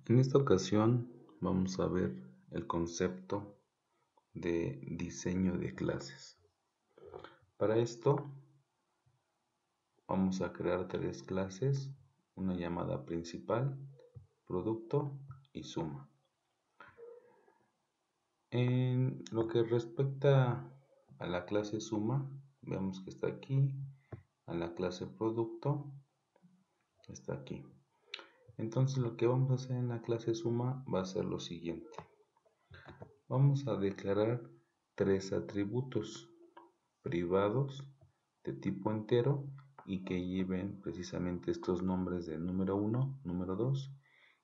En esta ocasión vamos a ver el concepto de diseño de clases. Para esto vamos a crear tres clases, una llamada principal, producto y suma. En lo que respecta a la clase suma, vemos que está aquí, a la clase producto está aquí. Entonces lo que vamos a hacer en la clase suma va a ser lo siguiente. Vamos a declarar tres atributos privados de tipo entero y que lleven precisamente estos nombres de número 1, número 2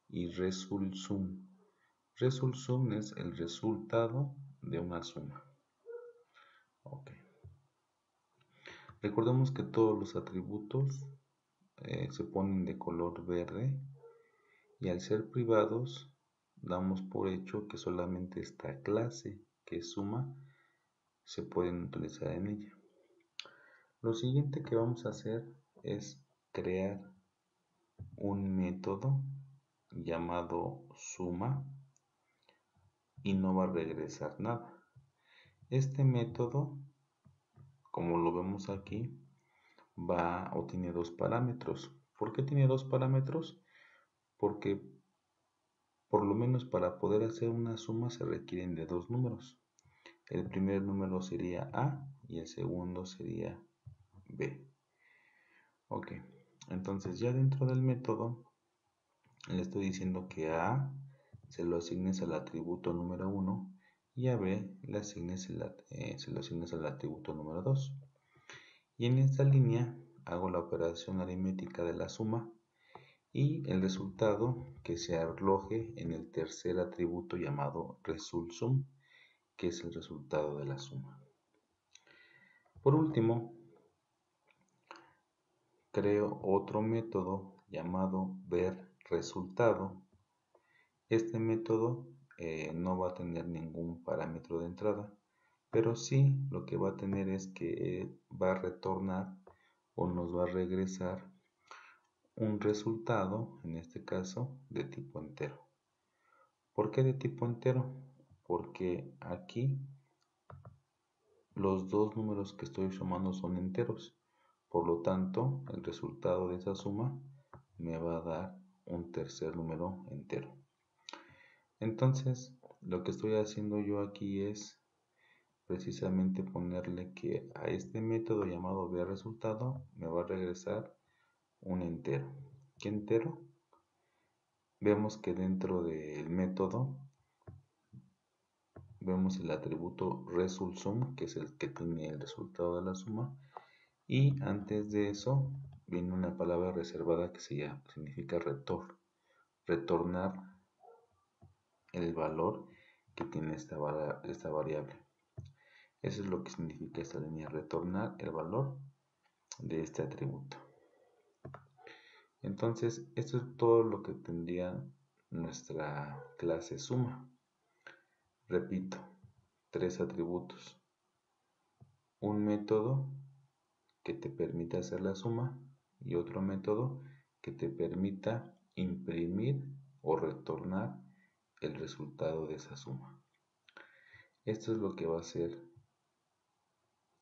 y resulsum. Resulsum es el resultado de una suma. Okay. Recordemos que todos los atributos se ponen de color verde y al ser privados damos por hecho que solamente esta clase que es suma se pueden utilizar en ella. Lo siguiente que vamos a hacer es crear un método llamado suma y no va a regresar nada. Este método, como lo vemos aquí, va o tiene dos parámetros. ¿Por qué tiene dos parámetros? Porque por lo menos para poder hacer una suma se requieren de dos números. El primer número sería A y el segundo sería B. Ok, entonces ya dentro del método le estoy diciendo que a A se lo asignes al atributo número 1 y a B se lo asignes al atributo número 2. Y en esta línea hago la operación aritmética de la suma y el resultado que se aloje en el tercer atributo llamado resulsum, que es el resultado de la suma. Por último, creo otro método llamado ver resultado. Este método no va a tener ningún parámetro de entrada, pero sí lo que va a tener es que va a retornar o nos va a regresar un resultado, en este caso, de tipo entero. ¿Por qué de tipo entero? Porque aquí los dos números que estoy sumando son enteros. Por lo tanto, el resultado de esa suma me va a dar un tercer número entero. Entonces, lo que estoy haciendo yo aquí es precisamente ponerle que a este método llamado ver resultado me va a regresar un entero. ¿Qué entero? Vemos que dentro del método vemos el atributo resulsum, que es el que tiene el resultado de la suma, y antes de eso viene una palabra reservada que significa retornar el valor que tiene esta variable. Eso es lo que significa esta línea, retornar el valor de este atributo. Entonces, esto es todo lo que tendría nuestra clase suma. Repito, tres atributos. Un método que te permita hacer la suma y otro método que te permita imprimir o retornar el resultado de esa suma. Esto es lo que va a ser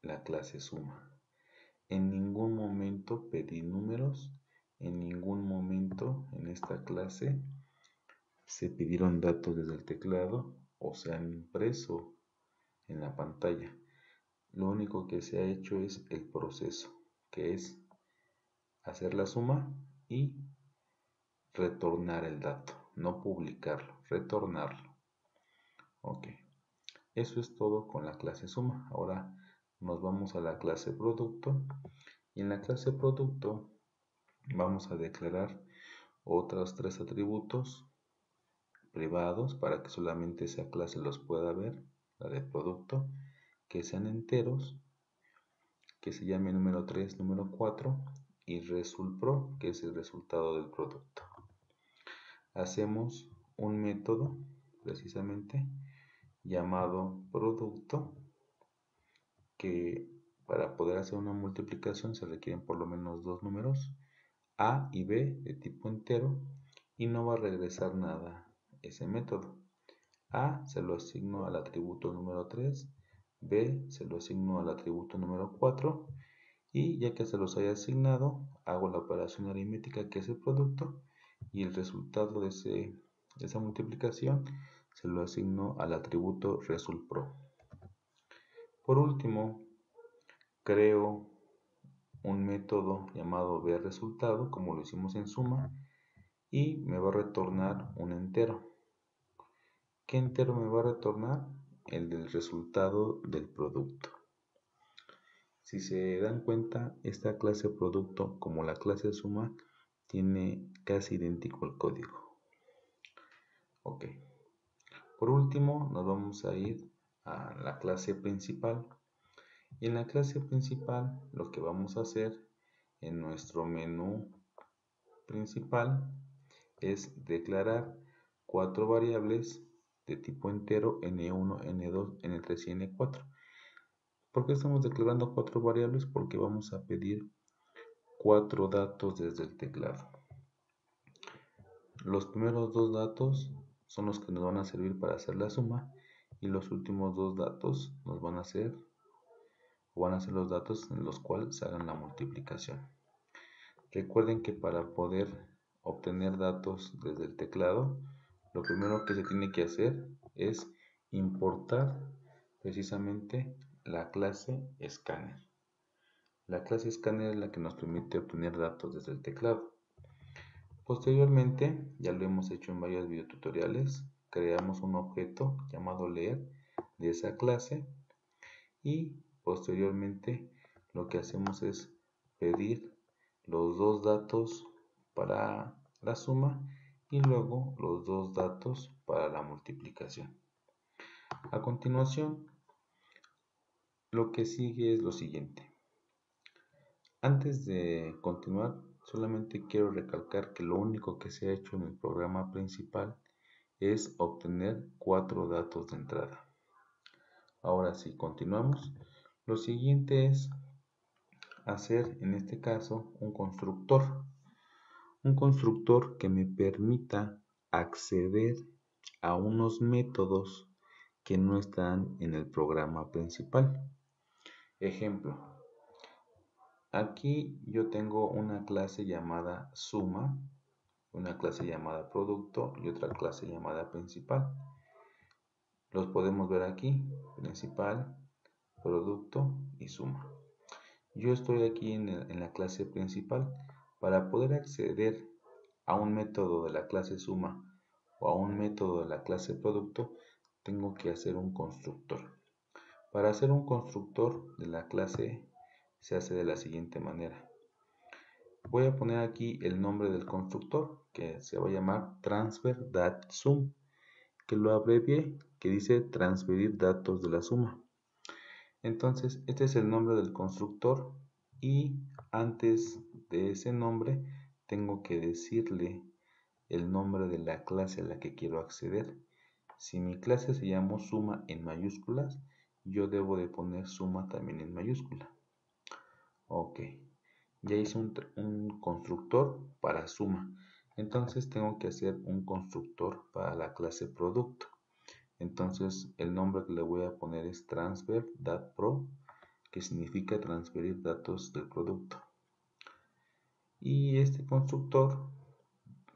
la clase suma. En ningún momento pedí números, en ningún momento en esta clase se pidieron datos desde el teclado o se han impreso en la pantalla. Lo único que se ha hecho es el proceso, que es hacer la suma y retornar el dato, no publicarlo, retornarlo. Ok, eso es todo con la clase suma. Ahora nos vamos a la clase producto y en la clase producto vamos a declarar otros tres atributos privados para que solamente esa clase los pueda ver, la de producto, que sean enteros, que se llame número 3, número 4 y resulpro, que es el resultado del producto. Hacemos un método precisamente llamado producto, que para poder hacer una multiplicación se requieren por lo menos dos números, A y B de tipo entero, y no va a regresar nada ese método. A se lo asigno al atributo número 3, B se lo asigno al atributo número 4 y ya que se los haya asignado, hago la operación aritmética que es el producto y el resultado de esa multiplicación se lo asigno al atributo resultPro. Por último, creo un método llamado VResultado, como lo hicimos en suma, y me va a retornar un entero. ¿Qué entero me va a retornar? El del resultado del producto. Si se dan cuenta, esta clase producto, como la clase suma, tiene casi idéntico el código. Ok. Por último, nos vamos a ir a la clase principal. Y en la clase principal, lo que vamos a hacer en nuestro menú principal es declarar 4 variables de tipo entero n1, n2, n3 y n4. ¿Por qué estamos declarando 4 variables? Porque vamos a pedir 4 datos desde el teclado. Los primeros 2 datos son los que nos van a servir para hacer la suma y los últimos 2 datos nos van a ser los datos en los cuales se hagan la multiplicación. Recuerden que para poder obtener datos desde el teclado, lo primero que se tiene que hacer es importar precisamente la clase Scanner. La clase Scanner es la que nos permite obtener datos desde el teclado. Posteriormente, ya lo hemos hecho en varios videotutoriales, creamos un objeto llamado leer de esa clase y posteriormente lo que hacemos es pedir los 2 datos para la suma y luego los 2 datos para la multiplicación. A continuación, lo que sigue es lo siguiente. Antes de continuar, solamente quiero recalcar que lo único que se ha hecho en el programa principal es obtener 4 datos de entrada. Ahora sí, continuamos. Lo siguiente es hacer en este caso un constructor que me permita acceder a unos métodos que no están en el programa principal. Ejemplo, aquí yo tengo una clase llamada suma, una clase llamada producto y otra clase llamada principal. Los podemos ver aquí, principal, producto y suma. Yo estoy aquí en la clase principal. Para poder acceder a un método de la clase suma o a un método de la clase producto, tengo que hacer un constructor. Para hacer un constructor de la clase se hace de la siguiente manera. Voy a poner aquí el nombre del constructor, que se va a llamar transfer.sum, que lo abrevié, que dice transferir datos de la suma. Entonces, este es el nombre del constructor y antes de ese nombre tengo que decirle el nombre de la clase a la que quiero acceder. Si mi clase se llama suma en mayúsculas, yo debo de poner suma también en mayúscula. Ok, ya hice un constructor para suma. Entonces tengo que hacer un constructor para la clase producto. Entonces el nombre que le voy a poner es transfer.pro, que significa transferir datos del producto. Y este constructor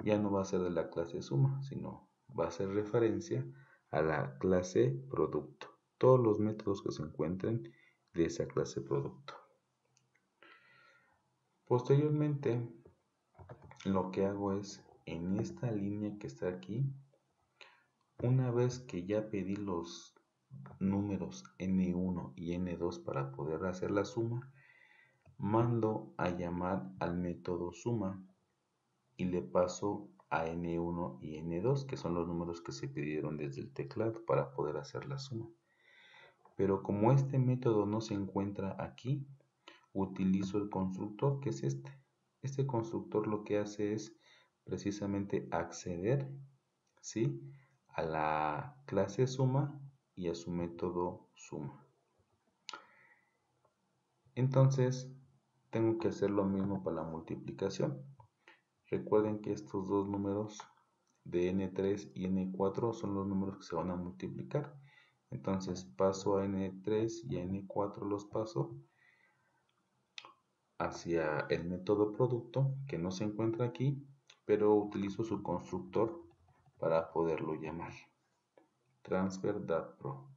ya no va a ser de la clase suma, sino va a ser referencia a la clase producto. Todos los métodos que se encuentren de esa clase producto. Posteriormente, lo que hago es, en esta línea que está aquí, una vez que ya pedí los números n1 y n2 para poder hacer la suma, mando a llamar al método suma y le paso a n1 y n2, que son los números que se pidieron desde el teclado para poder hacer la suma. Pero como este método no se encuentra aquí, utilizo el constructor, que es este. Este constructor lo que hace es precisamente acceder, ¿sí?, a la clase suma y a su método suma. Entonces tengo que hacer lo mismo para la multiplicación. Recuerden que estos dos números de n3 y n4 son los números que se van a multiplicar. Entonces paso a n3 y a n4 los paso hacia el método producto, que no se encuentra aquí, pero utilizo su constructor para poderlo llamar. Transfer.pro.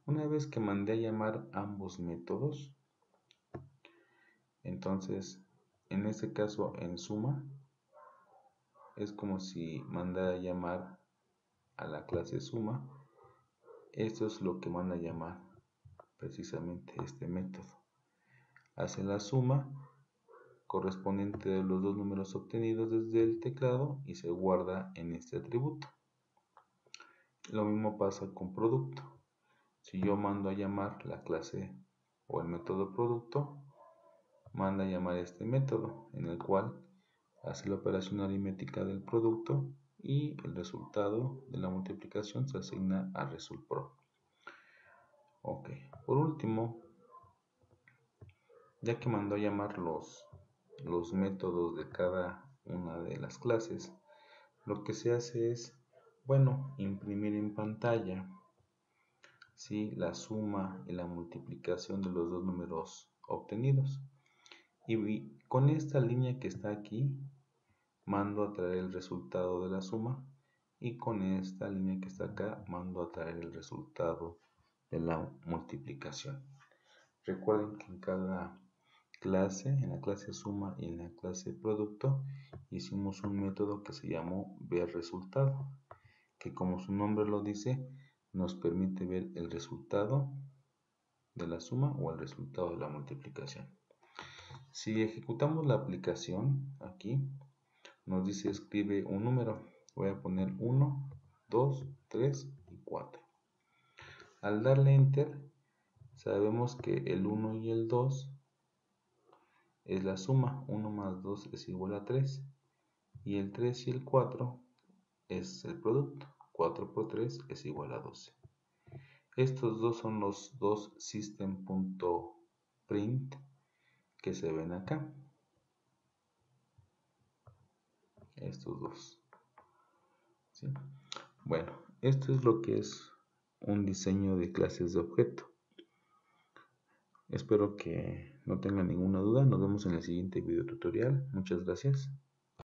Una vez que mandé a llamar ambos métodos, entonces en este caso en suma es como si mandara a llamar a la clase suma. Esto es lo que manda a llamar precisamente este método. Hace la suma correspondiente de los dos números obtenidos desde el teclado y se guarda en este atributo. Lo mismo pasa con producto. Si yo mando a llamar la clase o el método producto, manda a llamar este método, en el cual hace la operación aritmética del producto y el resultado de la multiplicación se asigna a ResultPro. Ok, por último, ya que mandó a llamar los métodos de cada una de las clases, lo que se hace es, bueno, imprimir en pantalla, ¿sí?, la suma y la multiplicación de los dos números obtenidos. Y con esta línea que está aquí, mando a traer el resultado de la suma, y con esta línea que está acá, mando a traer el resultado de la multiplicación. Recuerden que en cada clase, en la clase suma y en la clase producto, hicimos un método que se llamó ver resultado, que como su nombre lo dice, nos permite ver el resultado de la suma o el resultado de la multiplicación. Si ejecutamos la aplicación aquí, nos dice escribe un número. Voy a poner 1, 2, 3 y 4. Al darle enter, sabemos que el 1 y el 2 es la suma. 1 más 2 es igual a 3. Y el 3 y el 4 es el producto. 4 por 3 es igual a 12. Estos dos son los dos system.print que se ven acá. Estos dos. ¿Sí? Bueno, esto es lo que es un diseño de clases de objeto. Espero que no tengan ninguna duda. Nos vemos en el siguiente video tutorial. Muchas gracias.